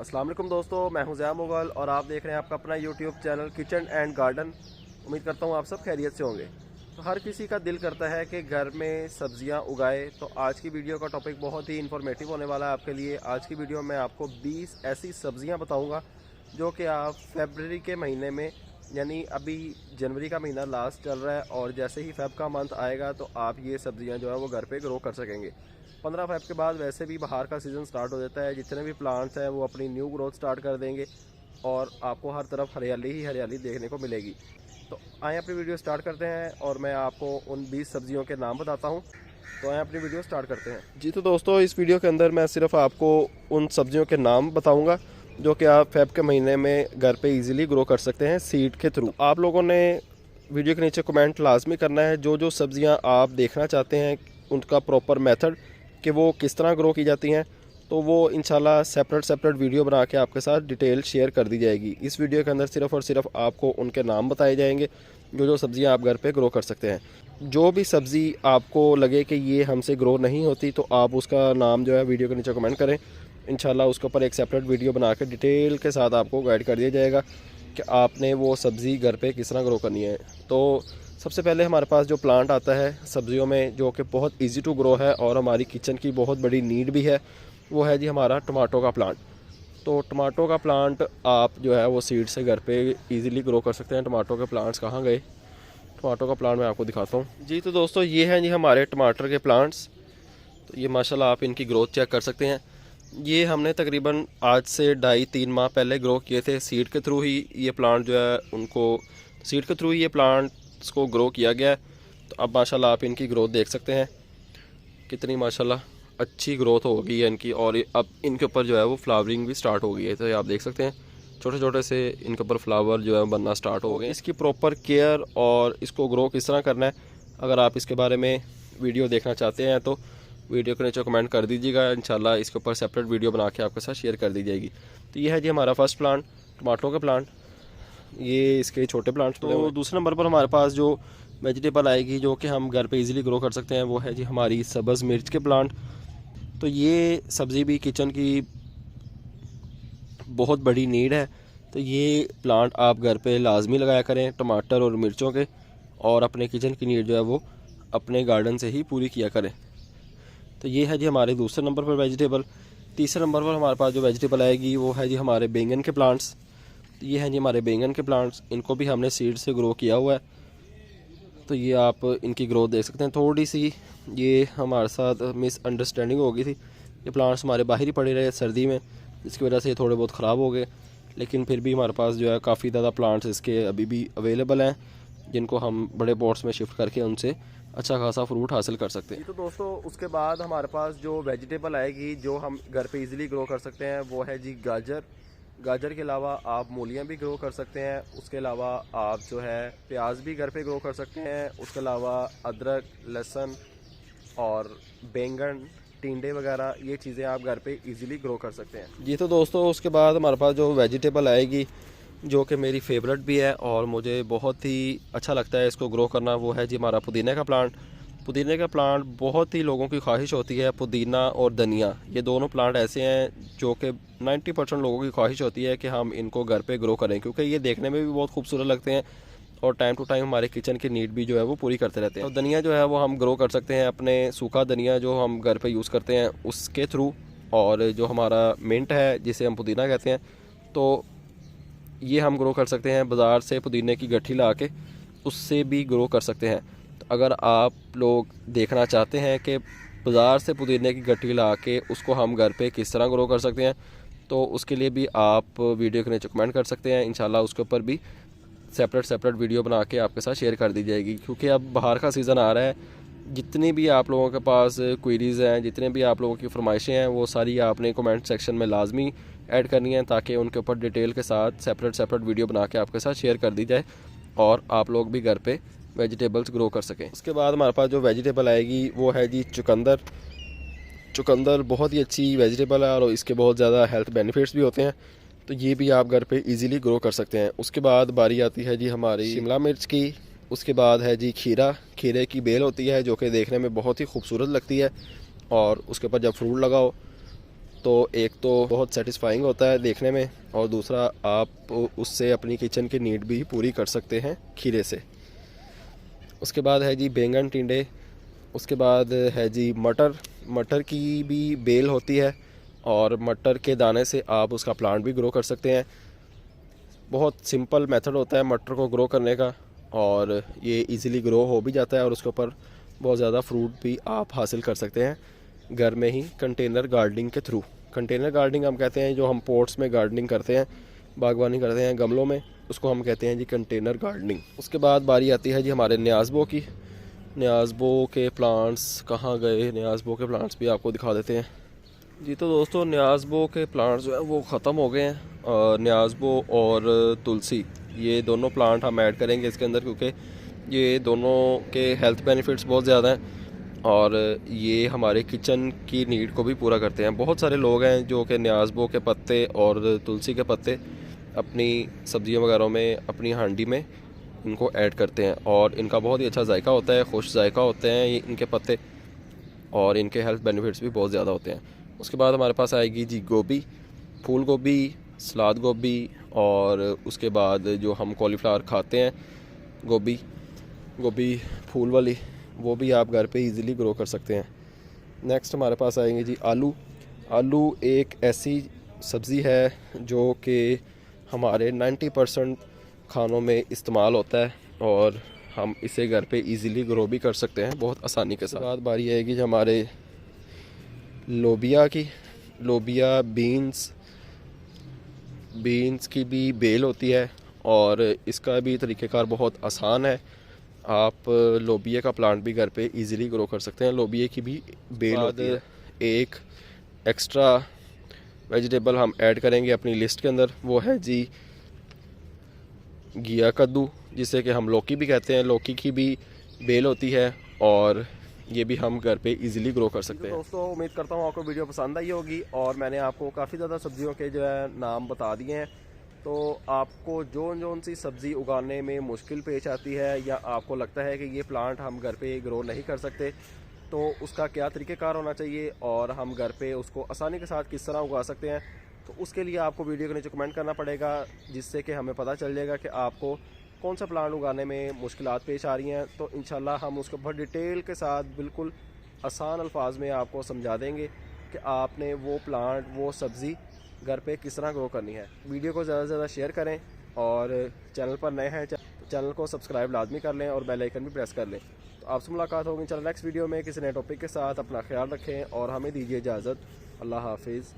अस्सलाम वालेकुम दोस्तों, मैं हूं ज़िया मुगल और आप देख रहे हैं आपका अपना YouTube channel kitchen and garden. उम्मीद करता हूं आप सब खैरियत से होंगे। तो हर किसी का दिल करता है कि घर में सब्जियां उगाए। तो आज की वीडियो का टॉपिक बहुत ही इन्फॉर्मेटिव होने वाला है आपके लिए। आज की वीडियो में आपको 20 ऐसी सब्जियां बताऊंगा जो कि आप फरवरी के महीने में, यानी अभी जनवरी का महीना लास्ट चल रहा है और जैसे ही फेब का मंथ आएगा तो आप ये सब्जियां जो है वो घर पे ग्रो कर सकेंगे। 15 फेब के बाद वैसे भी बाहर का सीज़न स्टार्ट हो जाता है। जितने भी प्लांट्स हैं वो अपनी न्यू ग्रोथ स्टार्ट कर देंगे और आपको हर तरफ हरियाली ही हरियाली देखने को मिलेगी। तो आए अपनी वीडियो स्टार्ट करते हैं और मैं आपको उन 20 सब्जियों के नाम बताता हूँ। तो आए अपनी वीडियो स्टार्ट करते हैं। जी तो दोस्तों, इस वीडियो के अंदर मैं सिर्फ आपको उन सब्जियों के नाम बताऊँगा जो कि आप फेब के महीने में घर पे इजीली ग्रो कर सकते हैं सीड के थ्रू। आप लोगों ने वीडियो के नीचे कमेंट लाजमी करना है जो जो सब्जियां आप देखना चाहते हैं उनका प्रॉपर मेथड कि वो किस तरह ग्रो की जाती हैं। तो वो इंशाल्लाह सेपरेट वीडियो बना के आपके साथ डिटेल शेयर कर दी जाएगी। इस वीडियो के अंदर सिर्फ और सिर्फ आपको उनके नाम बताए जाएंगे जो जो सब्जियां आप घर पे ग्रो कर सकते हैं। जो भी सब्ज़ी आपको लगे कि ये हमसे ग्रो नहीं होती तो आप उसका नाम जो है वीडियो के नीचे कमेंट करें। इंशाल्लाह उसके ऊपर एक सेपरेट वीडियो बना के डिटेल के साथ आपको गाइड कर दिया जाएगा कि आपने वो सब्ज़ी घर पे किस तरह ग्रो करनी है। तो सबसे पहले हमारे पास जो प्लांट आता है सब्जियों में जो कि बहुत इजी टू ग्रो है और हमारी किचन की बहुत बड़ी नीड भी है, वो है जी हमारा टमाटो का प्लांट। तो टमाटो का प्लांट आप जो है वो सीड से घर पे इजीली ग्रो कर सकते हैं। टमाटो के प्लांट्स कहाँ गए? टमाटो का प्लांट मैं आपको दिखाता हूँ। जी तो दोस्तों, ये हैं जी हमारे टमाटर के प्लांट्स। तो ये माशाल्लाह आप इनकी ग्रोथ चेक कर सकते हैं। ये हमने तकरीबन आज से 2.5-3 माह पहले ग्रो किए थे। सीड के थ्रू ही ये प्लांट जो है उनको सीड के थ्रू ही ये प्लांट्स को ग्रो किया गया है। तो अब माशाल्लाह आप इनकी ग्रोथ देख सकते हैं कितनी माशाल्लाह अच्छी ग्रोथ हो गई है इनकी। और अब इनके ऊपर जो है वो फ्लावरिंग भी स्टार्ट हो गई है। तो ये आप देख सकते हैं छोटे छोटे से इनके ऊपर फ्लावर जो है बनना स्टार्ट हो गए। इसकी प्रॉपर केयर और इसको ग्रो किस तरह करना है, अगर आप इसके बारे में वीडियो देखना चाहते हैं तो वीडियो के नीचे कमेंट कर दीजिएगा। इंशाल्लाह इसके ऊपर सेपरेट वीडियो बना के आपके साथ शेयर कर दी जाएगी। तो ये है जी हमारा फर्स्ट प्लांट टमाटो के प्लांट। ये इसके छोटे प्लांट्स। तो दूसरे नंबर पर हमारे पास जो वेजिटेबल आएगी जो कि हम घर पे इजीली ग्रो कर सकते हैं वो है जी हमारी सब्ज़ मिर्च के प्लांट। तो ये सब्ज़ी भी किचन की बहुत बड़ी नीड है। तो ये प्लांट आप घर पे लाजमी लगाया करें टमाटर और मिर्चों के, और अपने किचन की नीड जो है वो अपने गार्डन से ही पूरी किया करें। तो ये है जी हमारे दूसरे नंबर पर वेजिटेबल। तीसरे नंबर पर हमारे पास जो वेजिटेबल आएगी वो है जी हमारे बैंगन के प्लांट्स। तो ये हैं जी हमारे बैंगन के प्लांट्स। इनको भी हमने सीड से ग्रो किया हुआ है। तो ये आप इनकी ग्रोथ देख सकते हैं। थोड़ी सी ये हमारे साथ मिसअंडरस्टैंडिंग हो गई थी। ये प्लांट्स हमारे बाहर ही पड़े रहे सर्दी में, जिसकी वजह से ये थोड़े बहुत ख़राब हो गए। लेकिन फिर भी हमारे पास जो है काफ़ी ज़्यादा प्लांट्स इसके अभी भी अवेलेबल हैं जिनको हम बड़े पॉट्स में शिफ्ट करके उनसे अच्छा खासा फ्रूट हासिल कर सकते हैं। तो दोस्तों, उसके बाद हमारे पास जो वेजिटेबल आएगी जो हम घर पे इजीली ग्रो कर सकते हैं वो है जी गाजर। गाजर के अलावा आप मूलियाँ भी ग्रो कर सकते हैं। उसके अलावा आप जो है प्याज भी घर पे ग्रो कर सकते हैं। उसके अलावा अदरक, लहसुन और बैंगन, टिंडे वगैरह ये चीज़ें आप घर पे इजीली ग्रो कर सकते हैं। जी तो दोस्तों, उसके बाद हमारे पास जो वेजिटेबल आएगी जो कि मेरी फेवरेट भी है और मुझे बहुत ही अच्छा लगता है इसको ग्रो करना, वो है जी हमारा पुदीने का प्लांट। पुदीने का प्लांट बहुत ही लोगों की ख्वाहिश होती है। पुदीना और धनिया ये दोनों प्लांट ऐसे हैं जो कि 90% लोगों की ख्वाहिश होती है कि हम इनको घर पे ग्रो करें, क्योंकि ये देखने में भी बहुत खूबसूरत लगते हैं और टाइम टू टाइम हमारे किचन की नीड भी जो है वो पूरी करते रहते हैं। तो धनिया जो है वो हम ग्रो कर सकते हैं अपने सूखा धनिया जो हम घर पे यूज़ करते हैं उसके थ्रू, और जो हमारा मिंट है जिसे हम पुदीना कहते हैं तो ये हम ग्रो कर सकते हैं बाज़ार से पुदीने की गठ्ठी ला के, उससे भी ग्रो कर सकते हैं। तो अगर आप लोग देखना चाहते हैं कि बाज़ार से पुदीने की गठ्ठी ला के उसको हम घर पे किस तरह ग्रो कर सकते हैं तो उसके लिए भी आप वीडियो के नीचे कमेंट कर सकते हैं। इंशाल्लाह उसके ऊपर भी सेपरेट वीडियो बना के आपके साथ शेयर कर दी जाएगी। क्योंकि अब बाहर का सीज़न आ रहा है, जितनी भी आप लोगों के पास क्वेरीज़ हैं, जितने भी आप लोगों की फरमाइशें हैं, वो सारी आपने कमेंट सेक्शन में लाजमी ऐड करनी है ताकि उनके ऊपर डिटेल के साथ सेपरेट वीडियो बना के आपके साथ शेयर कर दी जाए और आप लोग भी घर पे वेजिटेबल्स ग्रो कर सकें। उसके बाद हमारे पास जो वेजिटेबल आएगी वो है जी चुकंदर। चुकंदर बहुत ही अच्छी वेजिटेबल है और इसके बहुत ज़्यादा हेल्थ बेनिफिट्स भी होते हैं। तो ये भी आप घर पे इजीली ग्रो कर सकते हैं। उसके बाद बारी आती है जी हमारी शिमला मिर्च की। उसके बाद है जी खीरा। खीरे की बेल होती है जो कि देखने में बहुत ही खूबसूरत लगती है और उसके ऊपर जब फ्रूट लगाओ तो एक तो बहुत सेटिस्फाइंग होता है देखने में, और दूसरा आप उससे अपनी किचन की नीड भी पूरी कर सकते हैं खीरे से। उसके बाद है जी बैंगन टिंडे। उसके बाद है जी मटर। मटर की भी बेल होती है और मटर के दाने से आप उसका प्लांट भी ग्रो कर सकते हैं। बहुत सिंपल मेथड होता है मटर को ग्रो करने का, और ये इजीली ग्रो हो भी जाता है और उसके ऊपर बहुत ज़्यादा फ्रूट भी आप हासिल कर सकते हैं घर में ही कंटेनर गार्डनिंग के थ्रू। कंटेनर गार्डनिंग हम कहते हैं जो हम पोट्स में गार्डनिंग करते हैं, बागवानी करते हैं गमलों में, उसको हम कहते हैं जी कंटेनर गार्डनिंग। उसके बाद बारी आती है जी हमारे न्याज़बो की। न्याज़बो के प्लांट्स कहाँ गए, न्याज़बो के प्लांट्स भी आपको दिखा देते हैं जी। तो दोस्तों न्याज़बो के प्लांट्स जो है वो ख़त्म हो गए हैं। न्याज़बो और तुलसी ये दोनों प्लांट हम ऐड करेंगे इसके अंदर, क्योंकि ये दोनों के हेल्थ बेनिफिट्स बहुत ज़्यादा हैं और ये हमारे किचन की नीड को भी पूरा करते हैं। बहुत सारे लोग हैं जो कि न्याज़बो के पत्ते और तुलसी के पत्ते अपनी सब्जियों वगैरह में, अपनी हांडी में इनको ऐड करते हैं और इनका बहुत ही अच्छा जायका होता है, खुश जायका होते हैं ये इनके पत्ते, और इनके हेल्थ बेनिफिट्स भी बहुत ज़्यादा होते हैं। उसके बाद हमारे पास आएगी जी गोभी, फूल गोभी, सलाद गोभी, और उसके बाद जो हम कॉलीफ्लावर खाते हैं गोभी फूल वाली, वो भी आप घर पे इजीली ग्रो कर सकते हैं। नेक्स्ट हमारे पास आएंगे जी आलू। आलू एक ऐसी सब्ज़ी है जो कि हमारे 90% खानों में इस्तेमाल होता है और हम इसे घर पे इजीली ग्रो भी कर सकते हैं बहुत आसानी के साथ। बाद बारी आएगी जो हमारे लोबिया की। लोबिया बीन्स की भी बेल होती है और इसका भी तरीक़ेकार बहुत आसान है। आप लोबिया का प्लांट भी घर पे इजीली ग्रो कर सकते हैं। लोबिया की भी बेल होती है। एक एक्स्ट्रा वेजिटेबल हम ऐड करेंगे अपनी लिस्ट के अंदर, वो है जी घिया कद्दू, जिसे कि हम लौकी भी कहते हैं। लौकी की भी बेल होती है और ये भी हम घर पे इजीली ग्रो कर सकते हैं। दोस्तों उम्मीद करता हूँ आपको वीडियो पसंद आई होगी और मैंने आपको काफ़ी ज़्यादा सब्जियों के जो है नाम बता दिए हैं। तो आपको जौन सी सब्ज़ी उगाने में मुश्किल पेश आती है या आपको लगता है कि ये प्लांट हम घर पे ग्रो नहीं कर सकते, तो उसका क्या तरीक़ेकार होना चाहिए और हम घर पे उसको आसानी के साथ किस तरह उगा सकते हैं, तो उसके लिए आपको वीडियो के नीचे कमेंट करना पड़ेगा, जिससे कि हमें पता चल जाएगा कि आपको कौन सा प्लांट उगाने में मुश्किलात पेश आ रही हैं। तो इंशाल्लाह हम उसको बहुत डिटेल के साथ बिल्कुल आसान अल्फाज में आपको समझा देंगे कि आपने वो प्लांट, वो सब्ज़ी घर पे किस तरह ग्रो करनी है। वीडियो को ज़्यादा से ज़्यादा शेयर करें और चैनल पर नए हैं चैनल को सब्सक्राइब लाजमी कर लें और बेल आइकन भी प्रेस कर लें। तो आपसे मुलाकात होगी चलो नेक्स्ट वीडियो में किसी नए टॉपिक के साथ। अपना ख्याल रखें और हमें दीजिए इजाज़त। अल्लाह हाफिज़।